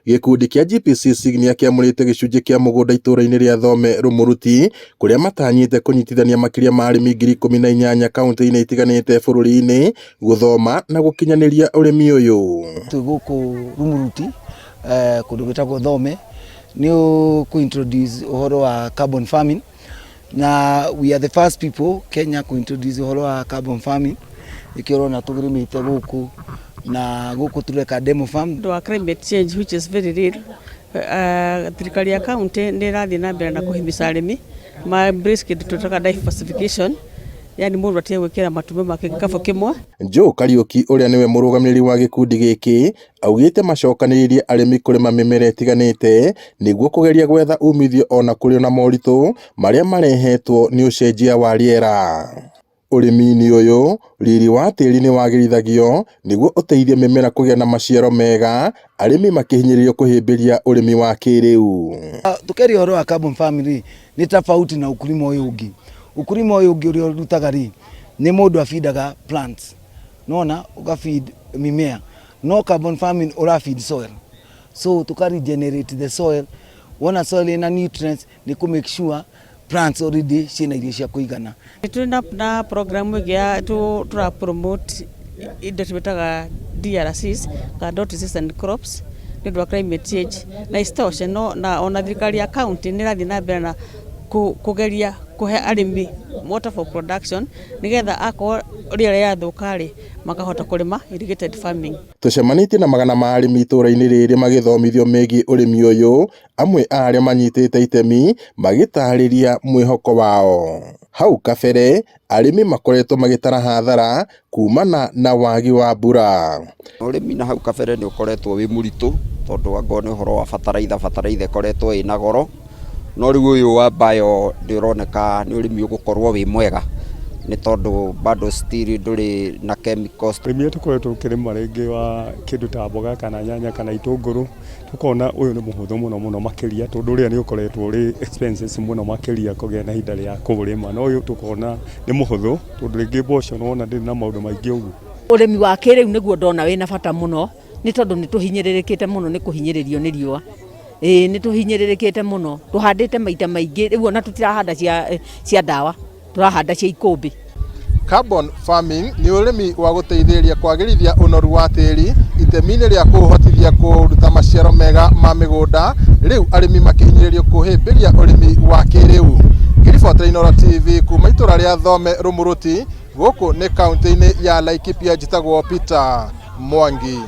Gikundi kia GPCC nia kiamurite gicunji kia mugunda itura-ini ria Thome Rumuruti kuria matanyite kunyitithania makiria ma arimi 18,000 kaunti-ini itiganite bururi-ini guthoma na gukinyaniria urimi uyu. Tuguku Rumuruti kundu gwitagwo Thome ni ku introduce uhoro wa carbon farming, na we are the first people Kenya ku introduce uhoro wa carbon farming ikiro na tugirimite guku na guku tureka demo farm do climate change which is very real. Thirikari ya county ni rathi na mbere na kuhimbica arimi ma embrace kindu tutaka diversification, yani mundu atie gwikira matume make gikabo kimwe. Joe Kariuki uria niwe murugamiriri wa gikundi giki augite macokaniririe arimi kurima mimera itiganite niguo kugeria gwetha umithio ona kuri na moritu maria marehetwo ni ucenjia wa riera. Urimi-ini uyu riri wa tiri ni wagirithagio niguo uteithie mimera kugia na maciaro mega, arimi makihinyiririo kuhimbiria urimi wa kiriu. Tukeri uhoro wa carbon farming ni tofauti na ukulima uyu ungi. Ukulima uyu ungi uria rutaga ni mundu afeedaga plants, nona ugafeed mimea, no carbon farming ura feed soil, so to regenerate the soil. Wana soil ina nutrients ni ku make sure plants already cina irio cia kuigana. Tuna program ya tura promote indo twitaga DRCs ka drought resistant crops ndio wa climate change na istoshe no na ona thirikari ya county ni rathi na mbere na kugeria kuhe arimi water for production nigetha ako riera ya thukari makahota kurima irrigated farming. Tucemanitie na magana ma arimi itura-ini riri magithomithio megi urimi uyu, amwe aria manyitite itemi magitariria mwihoko wao. Hau kabere arimi makoretwo magitara hathara kumana na wagi wa mbura. Urimi na hau kabere ni ukoretwo wi muritu tondu angone uhoro wa bataraitha koretwo ina goro, no riu uyu wa bio ndironeka ni urimi ugukorwo wi mwega ni tondu bado still nduri na chemicals. Urimi tukoretwo tukirima ringi wa kindu ta mboga kana nyanya kana itunguru, tukona uyu ni muhuthu muno makiria tondu ria ni ukoretwo ri expenses muno makiria kugia na hinda ria kurima, no uyu tukona ni muhuthu tondu ringi mboco nona ndiri na maundu maingi ugu. Urimi wa kiriu niguo ndona wina bata muno ni tondu ni tuhinyiririkite muno ni kuhinyiririo ni riua. Ni tuhinyiririkite muno, tuhandite maita maingi riu ona tutirahanda cia ndawa, turahanda cia ikumbi. Carbon farming ni urimi wa guteithĩrĩria kwagĩrithia unoru wa tĩri itemi-inĩ rĩa kũhotithia kũruta maciaro mega ma mĩgũnda, rĩu arĩmi makihinyĩrĩrio kũhĩmbĩria ũrĩmi wa kĩrĩu. Ngĩribotera Inooro TV kuma itũra rĩa Thome Rumuruti, gũkũ nĩ kaunti-inĩ ya Laikipia, njĩtagwo Peter Mwangi.